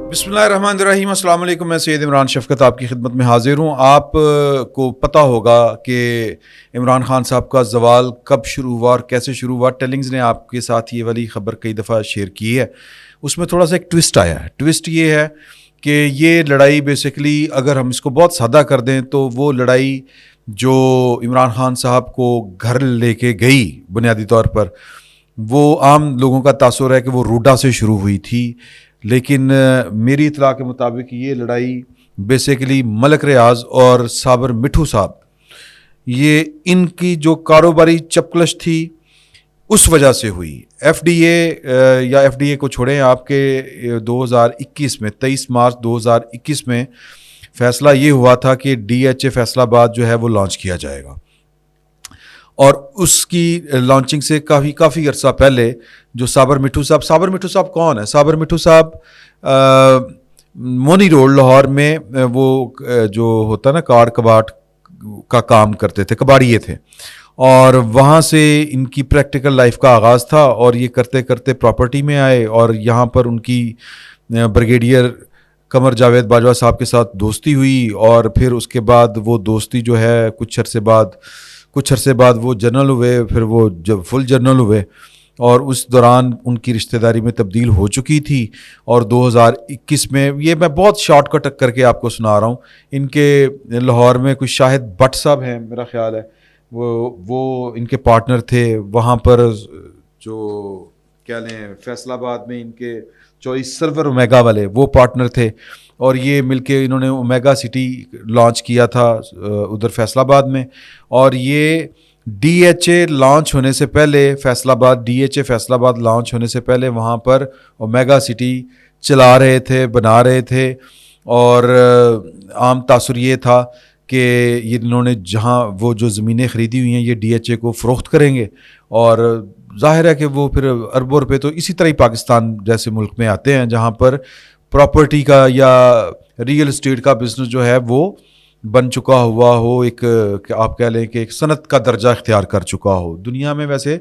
بسم اللہ الرحمن الرحیم. السلام علیکم. میں سید عمران شفقت آپ کی خدمت میں حاضر ہوں. آپ کو پتہ ہوگا کہ عمران خان صاحب کا زوال کب شروع ہوا اور کیسے شروع ہوا. ٹیلنگز نے آپ کے ساتھ یہ والی خبر کئی دفعہ شیئر کی ہے. اس میں تھوڑا سا ایک ٹوسٹ آیا ہے. ٹوسٹ یہ ہے کہ یہ لڑائی بیسیکلی اگر ہم اس کو بہت سادہ کر دیں تو وہ لڑائی جو عمران خان صاحب کو گھر لے کے گئی بنیادی طور پر, وہ عام لوگوں کا تاثر ہے کہ وہ روڈا سے شروع ہوئی تھی. لیکن میری اطلاع کے مطابق یہ لڑائی بیسیکلی ملک ریاض اور صابر مٹھو صاحب, یہ ان کی جو کاروباری چپکلش تھی اس وجہ سے ہوئی. ایف ڈی اے کو چھوڑیں, آپ کے 2021 میں 23 مارچ 2021 میں فیصلہ یہ ہوا تھا کہ ڈی ایچ اے فیصل آباد جو ہے وہ لانچ کیا جائے گا, اور اس کی لانچنگ سے کافی عرصہ پہلے جو صابر مٹھو صاحب کون ہے؟ صابر مٹھو صاحب مونی روڈ لاہور میں وہ جو ہوتا ہے نا کاڑ کباٹ کا کام کرتے تھے, کباڑیے تھے, اور وہاں سے ان کی پریکٹیکل لائف کا آغاز تھا. اور یہ کرتے کرتے پراپرٹی میں آئے اور یہاں پر ان کی بریگیڈیئر قمر جاوید باجوہ صاحب کے ساتھ دوستی ہوئی, اور پھر اس کے بعد وہ دوستی جو ہے کچھ عرصے بعد وہ جنرل ہوئے, پھر وہ جب فل جنرل ہوئے, اور اس دوران ان کی رشتہ داری میں تبدیل ہو چکی تھی. اور 2021 میں, یہ میں بہت شارٹ کٹ کر کے آپ کو سنا رہا ہوں, ان کے لاہور میں کوئی شاہد بٹ صاحب ہیں میرا خیال ہے, وہ ان کے پارٹنر تھے. وہاں پر جو کیا لیں فیصل آباد میں ان کے 24 سرور اومیگا والے وہ پارٹنر تھے, اور یہ مل کے انہوں نے اومیگا سٹی لانچ کیا تھا ادھر فیصل آباد میں. اور یہ ڈی ایچ اے لانچ ہونے سے پہلے فیصل آباد لانچ ہونے سے پہلے وہاں پر اومیگا سٹی چلا رہے تھے, بنا رہے تھے. اور عام تاثر یہ تھا کہ یہ انہوں نے جہاں وہ جو زمینیں خریدی ہوئی ہیں یہ ڈی ایچ اے کو فروخت کریں گے, اور ظاہر ہے کہ وہ پھر اربوں روپے تو اسی طرح ہی پاکستان جیسے ملک میں آتے ہیں جہاں پر پراپرٹی کا یا ریئل اسٹیٹ کا بزنس جو ہے وہ بن چکا ہوا ہو, ایک آپ کہہ لیں کہ ایک صنعت کا درجہ اختیار کر چکا ہو. دنیا میں ویسے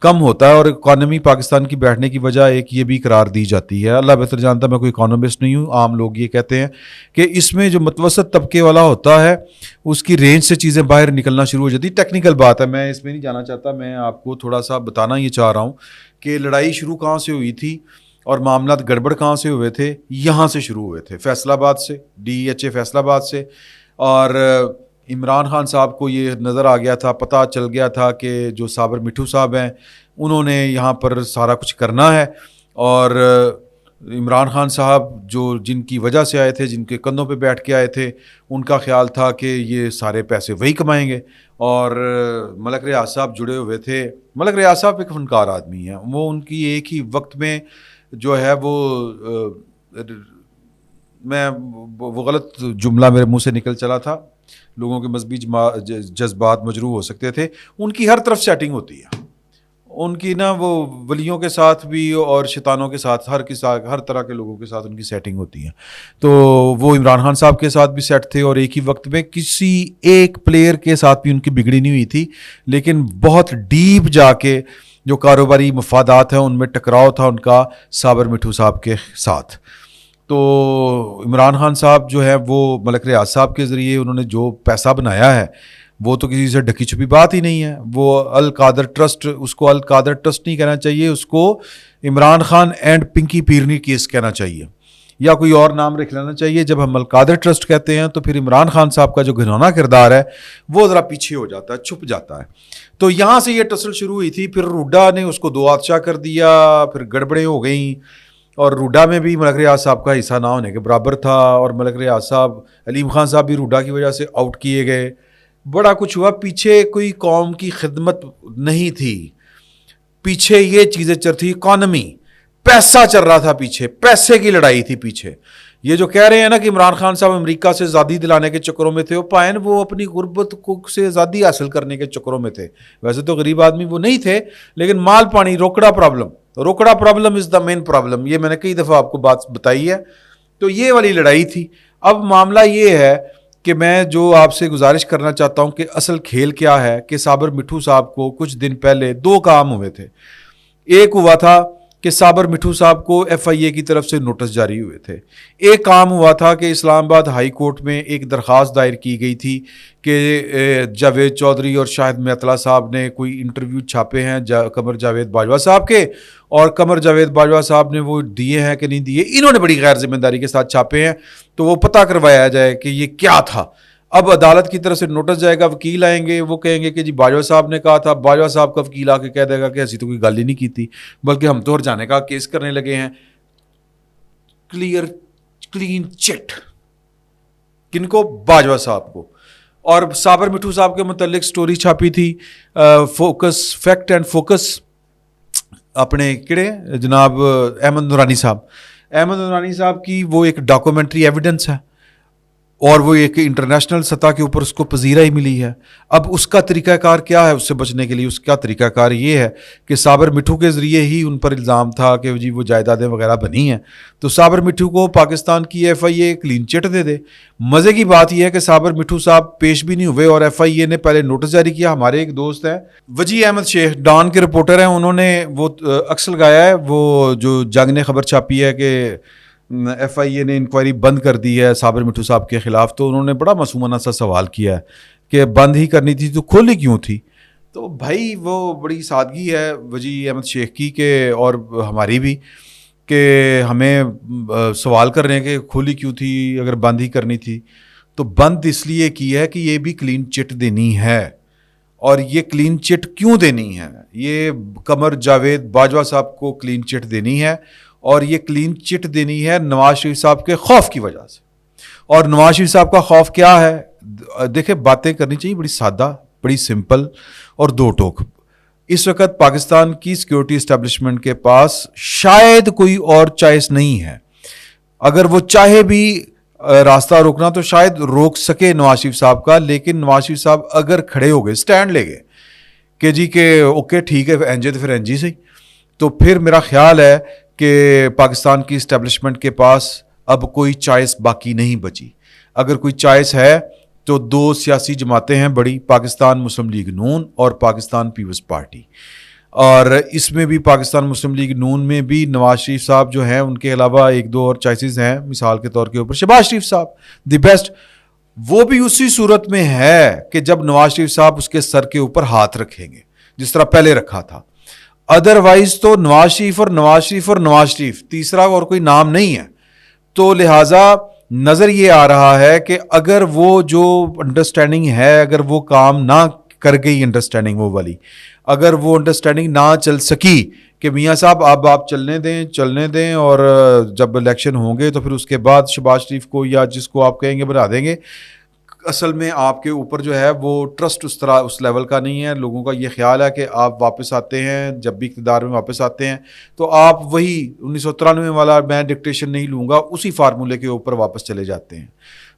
کم ہوتا ہے, اور اکانومی پاکستان کی بیٹھنے کی وجہ ایک یہ بھی قرار دی جاتی ہے. اللہ بہتر جانتا, میں کوئی اکانومسٹ نہیں ہوں, عام لوگ یہ کہتے ہیں کہ اس میں جو متوسط طبقے والا ہوتا ہے اس کی رینج سے چیزیں باہر نکلنا شروع ہو جاتی. ٹیکنیکل بات ہے, میں اس میں نہیں جانا چاہتا, میں آپ کو تھوڑا سا بتانا یہ چاہ رہا ہوں کہ لڑائی شروع کہاں سے ہوئی تھی اور معاملات گڑبڑ کہاں سے ہوئے تھے. یہاں سے شروع ہوئے تھے, فیصل آباد سے, ڈی ایچ اے فیصل آباد سے. اور عمران خان صاحب کو یہ نظر آ گیا تھا, پتہ چل گیا تھا کہ جو صابر مٹھو صاحب ہیں انہوں نے یہاں پر سارا کچھ کرنا ہے. اور عمران خان صاحب جو جن کی وجہ سے آئے تھے, جن کے کندھوں پہ بیٹھ کے آئے تھے, ان کا خیال تھا کہ یہ سارے پیسے وہی کمائیں گے. اور ملک ریاض صاحب جڑے ہوئے تھے. ملک ریاض صاحب ایک فنکار آدمی ہیں, وہ ان کی ایک ہی وقت میں جو ہے وہ غلط جملہ میرے منہ سے نکل چلا تھا, لوگوں کے مذہبی جذبات مجروح ہو سکتے تھے. ان کی ہر طرف سیٹنگ ہوتی ہے, ان کی نا وہ ولیوں کے ساتھ بھی اور شیطانوں کے ساتھ, ہر طرح کے لوگوں کے ساتھ ان کی سیٹنگ ہوتی ہے. تو وہ عمران خان صاحب کے ساتھ بھی سیٹ تھے, اور ایک ہی وقت میں کسی ایک پلیئر کے ساتھ بھی ان کی بگڑی نہیں ہوئی تھی, لیکن بہت ڈیپ جا کے جو کاروباری مفادات ہیں ان میں ٹکراؤ تھا ان کا صابر مٹھو صاحب کے ساتھ. تو عمران خان صاحب جو ہے وہ ملک ریاض صاحب کے ذریعے انہوں نے جو پیسہ بنایا ہے وہ تو کسی سے ڈھکی چھپی بات ہی نہیں ہے. وہ القادر ٹرسٹ, اس کو القادر ٹرسٹ نہیں کہنا چاہیے, اس کو عمران خان اینڈ پنکی پیرنی کیس کہنا چاہیے, یا کوئی اور نام رکھ لینا چاہیے. جب ہم القادر ٹرسٹ کہتے ہیں تو پھر عمران خان صاحب کا جو گھنونا کردار ہے وہ ذرا پیچھے ہو جاتا ہے, چھپ جاتا ہے. تو یہاں سے یہ ٹسل شروع ہوئی تھی. پھر روڈا نے اس کو دو بادشاہ کر دیا, پھر گڑبڑیں ہو گئیں, اور روڈا میں بھی ملک ریاض صاحب کا حصہ نہ ہونے کے برابر تھا, اور ملک ریاض صاحب, علیم خان صاحب بھی روڈا کی وجہ سے آؤٹ کیے گئے. بڑا کچھ ہوا. پیچھے کوئی قوم کی خدمت نہیں تھی, پیچھے یہ چیزیں چل تھی, اکانومی, پیسہ چل رہا تھا پیچھے, پیسے کی لڑائی تھی پیچھے. یہ جو کہہ رہے ہیں نا کہ عمران خان صاحب امریکہ سے آزادی دلانے کے چکروں میں تھے, وہ پائن وہ اپنی غربت سے آزادی حاصل کرنے کے چکروں میں تھے. ویسے تو غریب آدمی وہ نہیں تھے, لیکن مال پانی, روکڑا problem is the main problem. یہ میں نے کئی دفعہ آپ کو بات بتائی ہے. تو یہ والی لڑائی تھی. اب معاملہ یہ ہے کہ میں جو آپ سے گزارش کرنا چاہتا ہوں کہ اصل کھیل کیا ہے, کہ صابر مٹھو صاحب کو کچھ دن پہلے دو کام ہوئے تھے. ایک ہوا تھا کہ صابر مٹھو صاحب کو ایف آئی اے کی طرف سے نوٹس جاری ہوئے تھے. ایک کام ہوا تھا کہ اسلام آباد ہائی کورٹ میں ایک درخواست دائر کی گئی تھی کہ جاوید چودھری اور شاہد معطلہ صاحب نے کوئی انٹرویو چھاپے ہیں قمر جاوید باجوہ صاحب کے, اور قمر جاوید باجوہ صاحب نے وہ دیے ہیں کہ نہیں دیے, انہوں نے بڑی غیر ذمہ داری کے ساتھ چھاپے ہیں, تو وہ پتہ کروایا جائے کہ یہ کیا تھا. اب عدالت کی طرف سے نوٹس جائے گا, وکیل آئیں گے, وہ کہیں گے کہ جی باجوہ صاحب نے کہا تھا. باجوہ صاحب کا وکیل آ کے کہہ دے گا کہ ایسی تو کوئی گل ہی نہیں کی تھی, بلکہ ہم تو ہرجانے کا کیس کرنے لگے ہیں. کلین چٹ کن کو؟ باجوہ صاحب کو. اور صابر مٹھو صاحب کے متعلق سٹوری چھاپی تھی فوکس, فیکٹ اینڈ فوکس, اپنے کڑے جناب احمد نورانی صاحب. احمد نورانی صاحب کی وہ ایک ڈاکومنٹری ایویڈنس ہے, اور وہ ایک انٹرنیشنل سطح کے اوپر اس کو پذیرائی ملی ہے. اب اس کا طریقہ کار کیا ہے؟ اس سے بچنے کے لیے اس کا طریقہ کار یہ ہے کہ صابر مٹھو کے ذریعے ہی ان پر الزام تھا کہ جی وہ جائیدادیں وغیرہ بنی ہیں, تو صابر مٹھو کو پاکستان کی F I a clean chit دے دے. مزے کی بات یہ ہے کہ صابر مٹھو صاحب پیش بھی نہیں ہوئے, اور ایف آئی اے نے پہلے نوٹس جاری کیا. ہمارے ایک دوست ہیں وجی احمد شیخ, ڈان کے رپورٹر ہیں, انہوں نے وہ عکس لگایا ہے, وہ جو جنگ نے خبر چھاپی ہے کہ ایف آئی اے نے انکوائری بند کر دی ہے صابر مٹھو صاحب کے خلاف. تو انہوں نے بڑا معصومانہ سا سوال کیا ہے کہ بند ہی کرنی تھی تو کھولی کیوں تھی؟ تو بھائی وہ بڑی سادگی ہے وجی احمد شیخ کی کہ, اور ہماری بھی, کہ ہمیں سوال کر رہے ہیں کہ کھولی کیوں تھی اگر بند ہی کرنی تھی. تو بند اس لیے کی ہے کہ یہ بھی کلین چٹ دینی ہے. اور یہ کلین چٹ کیوں دینی ہے؟ یہ قمر جاوید باجوہ صاحب کو کلین چٹ دینی ہے, اور یہ کلین چٹ دینی ہے نواز شریف صاحب کے خوف کی وجہ سے. اور نواز شریف صاحب کا خوف کیا ہے؟ دیکھیں, باتیں کرنی چاہیے بڑی سادہ, بڑی سمپل اور دو ٹوک. اس وقت پاکستان کی سیکیورٹی اسٹیبلشمنٹ کے پاس شاید کوئی اور چوائس نہیں ہے. اگر وہ چاہے بھی راستہ روکنا تو شاید روک سکے نواز شریف صاحب کا, لیکن نواز شریف صاحب اگر کھڑے ہو گئے, اسٹینڈ لے گئے کہ جی کہ اوکے ٹھیک ہے اینجے تو پھر اینجی سے, تو پھر میرا خیال ہے کہ پاکستان کی اسٹیبلشمنٹ کے پاس اب کوئی چوائس باقی نہیں بچی. اگر کوئی چوائس ہے تو دو سیاسی جماعتیں ہیں بڑی, پاکستان مسلم لیگ نون اور پاکستان پیپلز پارٹی. اور اس میں بھی پاکستان مسلم لیگ نون میں بھی نواز شریف صاحب جو ہیں, ان کے علاوہ ایک دو اور چوائسیز ہیں, مثال کے طور کے اوپر شہباز شریف صاحب دی بیسٹ. وہ بھی اسی صورت میں ہے کہ جب نواز شریف صاحب اس کے سر کے اوپر ہاتھ رکھیں گے جس طرح پہلے رکھا تھا. ادروائز تو نواز شریف اور نواز شریف اور نواز شریف, تیسرا اور کوئی نام نہیں ہے. تو لہٰذا نظر یہ آ رہا ہے کہ اگر وہ جو انڈرسٹینڈنگ ہے, اگر وہ کام نہ کر گئی انڈرسٹینڈنگ وہ والی, اگر وہ انڈرسٹینڈنگ نہ چل سکی کہ میاں صاحب اب آپ چلنے دیں اور جب الیکشن ہوں گے تو پھر اس کے بعد شہباز شریف کو یا جس کو آپ کہیں گے بنا دیں گے. اصل میں آپ کے اوپر جو ہے وہ ٹرسٹ اس طرح اس لیول کا نہیں ہے. لوگوں کا یہ خیال ہے کہ آپ واپس آتے ہیں, جب بھی اقتدار میں واپس آتے ہیں تو آپ وہی 1993 والا میں ڈکٹیشن نہیں لوں گا, اسی فارمولے کے اوپر واپس چلے جاتے ہیں.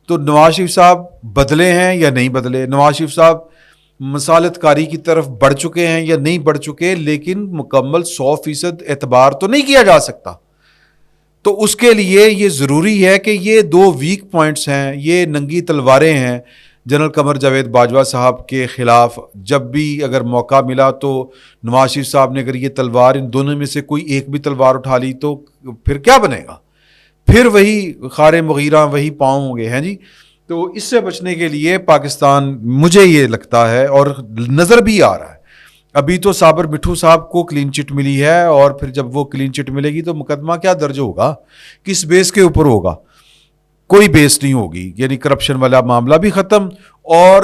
تو نواز شریف صاحب بدلے ہیں یا نہیں بدلے؟ نواز شریف صاحب مصالحت کاری کی طرف بڑھ چکے ہیں یا نہیں بڑھ چکے؟ لیکن مکمل 100% اعتبار تو نہیں کیا جا سکتا. تو اس کے لیے یہ ضروری ہے کہ یہ دو ویک پوائنٹس ہیں, یہ ننگی تلواریں ہیں جنرل قمر جاوید باجوہ صاحب کے خلاف. جب بھی اگر موقع ملا تو نواز شریف صاحب نے اگر یہ تلوار ان دونوں میں سے کوئی ایک بھی تلوار اٹھا لی تو پھر کیا بنے گا؟ پھر وہی خارے مغیرہ وہی پاؤں ہوں گے ہیں جی. تو اس سے بچنے کے لیے پاکستان, مجھے یہ لگتا ہے اور نظر بھی آ رہا ہے, ابھی تو صابر مٹھو صاحب کو کلین چٹ ملی ہے, اور پھر جب وہ کلین چٹ ملے گی تو مقدمہ کیا درج ہوگا, کس بیس کے اوپر ہوگا؟ کوئی بیس نہیں ہوگی. یعنی کرپشن والا معاملہ بھی ختم, اور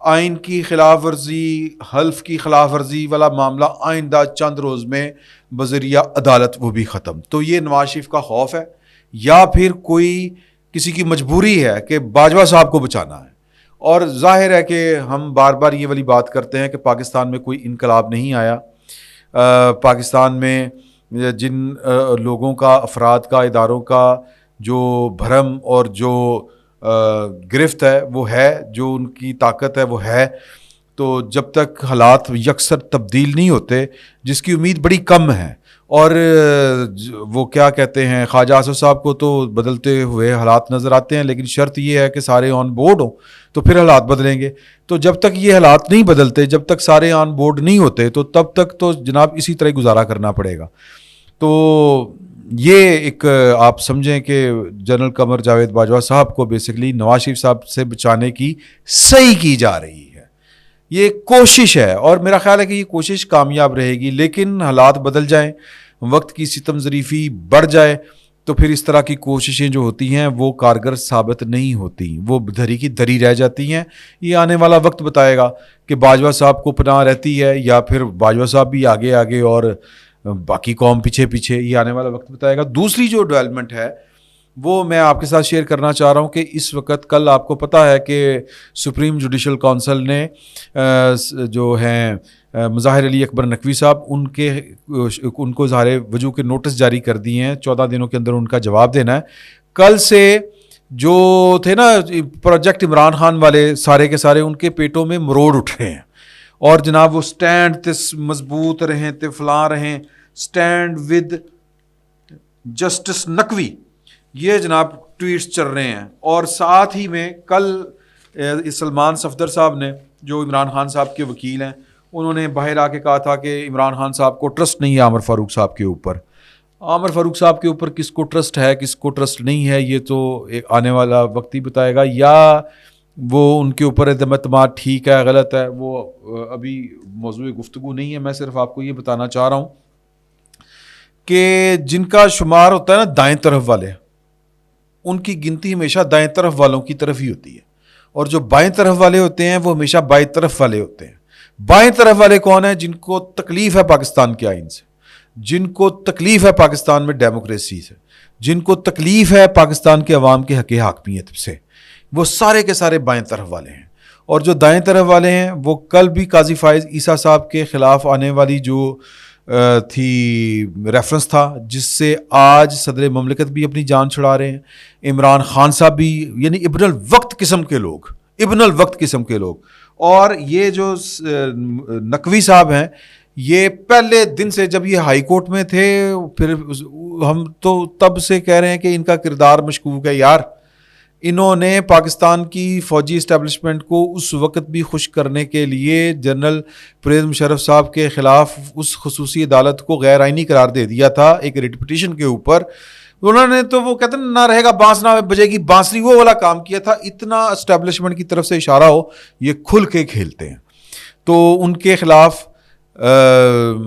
آئین کی خلاف ورزی, حلف کی خلاف ورزی والا معاملہ آئندہ چند روز میں بذریعہ عدالت وہ بھی ختم. تو یہ نواز شریف کا خوف ہے یا پھر کوئی کسی کی مجبوری ہے کہ باجوہ صاحب کو بچانا ہے. اور ظاہر ہے کہ ہم بار بار یہ والی بات کرتے ہیں کہ پاکستان میں کوئی انقلاب نہیں آیا. پاکستان میں جن لوگوں کا, افراد کا, اداروں کا جو بھرم اور جو گرفت ہے وہ ہے, جو ان کی طاقت ہے وہ ہے. تو جب تک حالات یکسر تبدیل نہیں ہوتے, جس کی امید بڑی کم ہے, اور وہ کیا کہتے ہیں, خواجہ آصف صاحب کو تو بدلتے ہوئے حالات نظر آتے ہیں, لیکن شرط یہ ہے کہ سارے آن بورڈ ہوں تو پھر حالات بدلیں گے. تو جب تک یہ حالات نہیں بدلتے, جب تک سارے آن بورڈ نہیں ہوتے, تو تب تک تو جناب اسی طرح گزارا کرنا پڑے گا. تو یہ ایک آپ سمجھیں کہ جنرل قمر جاوید باجوہ صاحب کو بیسکلی نواز شریف صاحب سے بچانے کی صحیح کی جا رہی ہے. یہ کوشش ہے اور میرا خیال ہے کہ یہ کوشش کامیاب رہے گی, لیکن حالات بدل جائیں, وقت کی ستم ظریفی بڑھ جائے تو پھر اس طرح کی کوششیں جو ہوتی ہیں وہ کارگر ثابت نہیں ہوتی, وہ دھری کی دھری رہ جاتی ہیں. یہ آنے والا وقت بتائے گا کہ باجوہ صاحب کو پناہ رہتی ہے یا پھر باجوہ صاحب بھی آگے آگے اور باقی قوم پیچھے پیچھے. یہ آنے والا وقت بتائے گا. دوسری جو ڈیولپمنٹ ہے وہ میں آپ کے ساتھ شیئر کرنا چاہ رہا ہوں کہ اس وقت کل آپ کو پتہ ہے کہ سپریم جوڈیشل کونسل نے جو ہیں مظاہر علی اکبر نقوی صاحب ان کو اظہار وجوہ کے نوٹس جاری کر دیے ہیں. 14 دنوں کے اندر ان کا جواب دینا ہے. کل سے جو تھے نا پروجیکٹ عمران خان والے سارے کے سارے ان کے پیٹوں میں مروڑ اٹھ رہے ہیں اور جناب وہ سٹینڈ تے مضبوط رہیں تے فلاں رہیں, سٹینڈ ود جسٹس نقوی, یہ جناب ٹویٹس چل رہے ہیں. اور ساتھ ہی میں کل سلمان صفدر صاحب نے جو عمران خان صاحب کے وکیل ہیں انہوں نے باہر آ کے کہا تھا کہ عمران خان صاحب کو ٹرسٹ نہیں ہے عامر فاروق صاحب کے اوپر. عامر فاروق صاحب کے اوپر کس کو ٹرسٹ ہے کس کو ٹرسٹ نہیں ہے یہ تو ایک آنے والا وقت ہی بتائے گا, یا وہ ان کے اوپر اعتماد ٹھیک ہے غلط ہے وہ ابھی موضوع گفتگو نہیں ہے. میں صرف آپ کو یہ بتانا چاہ رہا ہوں کہ جن کا شمار ہوتا ہے نا دائیں طرف والے, ان کی گنتی ہمیشہ دائیں طرف والوں کی طرف ہی ہوتی ہے, اور جو بائیں طرف والے ہوتے ہیں وہ ہمیشہ بائیں طرف والے ہوتے ہیں. بائیں طرف والے کون ہیں؟ جن کو تکلیف ہے پاکستان کے آئین سے, جن کو تکلیف ہے پاکستان میں ڈیموکریسی سے, جن کو تکلیف ہے پاکستان کے عوام کے حق حاکمیت سے, وہ سارے کے سارے بائیں طرف والے ہیں. اور جو دائیں طرف والے ہیں وہ کل بھی قاضی فائز عیسیٰ صاحب کے خلاف آنے والی جو تھی ریفرنس تھا جس سے آج صدر مملکت بھی اپنی جان چھڑا رہے ہیں, عمران خان صاحب بھی, یعنی ابن الوقت قسم کے لوگ, ابن الوقت قسم کے لوگ. اور یہ جو نقوی صاحب ہیں یہ پہلے دن سے جب یہ ہائی کورٹ میں تھے پھر ہم تو تب سے کہہ رہے ہیں کہ ان کا کردار مشکوک ہے. یار انہوں نے پاکستان کی فوجی اسٹیبلشمنٹ کو اس وقت بھی خوش کرنے کے لیے جنرل پرویز مشرف صاحب کے خلاف اس خصوصی عدالت کو غیر آئینی قرار دے دیا تھا ایک ریٹ پٹیشن کے اوپر. انہوں نے تو وہ کہتے ہیں نہ رہے گا بانس نہ بجے گی بانسری, وہ والا کام کیا تھا. اتنا اسٹیبلشمنٹ کی طرف سے اشارہ ہو یہ کھل کے کھیلتے ہیں. تو ان کے خلاف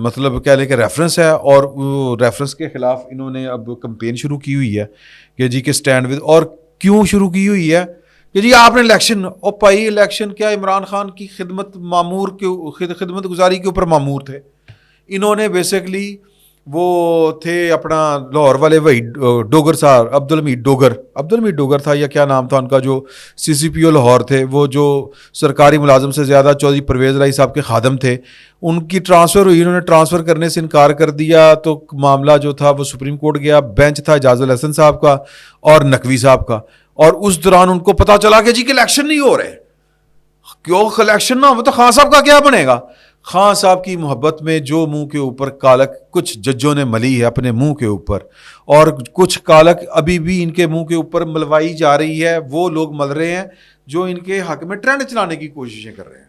مطلب کہہ لیں کہ ریفرنس ہے, اور وہ ریفرنس کے خلاف انہوں نے اب کمپین شروع کی ہوئی ہے کہ جی کہ سٹینڈ ود. اور کیوں شروع کی ہوئی ہے کہ جی آپ نے الیکشن, اور پائی الیکشن کیا عمران خان کی خدمت گزاری کے اوپر معمور تھے. انہوں نے بیسکلی وہ تھے اپنا لاہور والے وہی ڈوگر صاحب عبد الحمید ڈوگر تھا یا کیا نام تھا ان کا, جو سی سی پی او لاہور تھے, وہ جو سرکاری ملازم سے زیادہ چودھری پرویز رائی صاحب کے خادم تھے. ان کی ٹرانسفر ہوئی, انہوں نے ٹرانسفر کرنے سے انکار کر دیا تو معاملہ جو تھا وہ سپریم کورٹ گیا. بینچ تھا اعجاز الحسن صاحب کا اور نقوی صاحب کا, اور اس دوران ان کو پتہ چلا کہ جی کہ الیکشن نہیں ہو رہے. کیوں الیکشن نہ ہو تو خان صاحب کا کیا بنے گا؟ خان صاحب کی محبت میں جو منہ کے اوپر کالک کچھ ججوں نے ملی ہے اپنے منہ کے اوپر, اور کچھ کالک ابھی بھی ان کے منہ کے اوپر ملوائی جا رہی ہے, وہ لوگ مل رہے ہیں جو ان کے حق میں ٹرینڈ چلانے کی کوششیں کر رہے ہیں.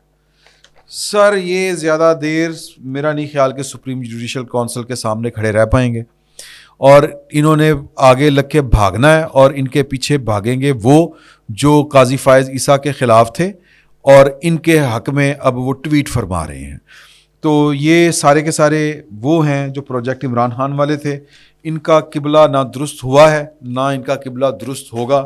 سر یہ زیادہ دیر میرا نہیں خیال کہ سپریم جوڈیشل کونسل کے سامنے کھڑے رہ پائیں گے, اور انہوں نے آگے لگ کے بھاگنا ہے, اور ان کے پیچھے بھاگیں گے وہ جو قاضی فائز عیسیٰ کے خلاف تھے اور ان کے حق میں اب وہ ٹویٹ فرما رہے ہیں. تو یہ سارے کے سارے وہ ہیں جو پروجیکٹ عمران خان والے تھے. ان کا قبلہ نہ درست ہوا ہے نہ ان کا قبلہ درست ہوگا.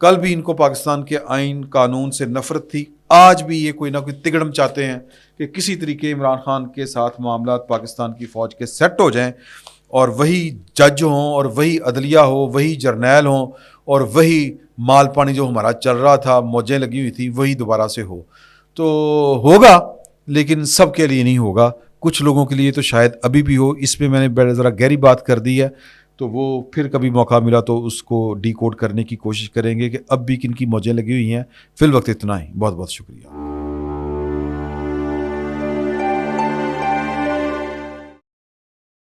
کل بھی ان کو پاکستان کے آئین قانون سے نفرت تھی, آج بھی یہ کوئی نہ کوئی تگڑم چاہتے ہیں کہ کسی طریقے عمران خان کے ساتھ معاملات پاکستان کی فوج کے سیٹ ہو جائیں, اور وہی جج ہوں اور وہی عدلیہ ہو, وہی جرنیل ہوں, اور وہی مال پانی جو ہمارا چل رہا تھا موجیں لگی ہوئی تھی وہی دوبارہ سے ہو. تو ہوگا لیکن سب کے لیے نہیں ہوگا, کچھ لوگوں کے لیے تو شاید ابھی بھی ہو. اس پہ میں نے بڑا ذرا گہری بات کر دی ہے, تو وہ پھر کبھی موقع ملا تو اس کو ڈی کوڈ کرنے کی کوشش کریں گے کہ اب بھی کن کی موجیں لگی ہوئی ہیں. فی الوقت اتنا ہی, بہت بہت شکریہ.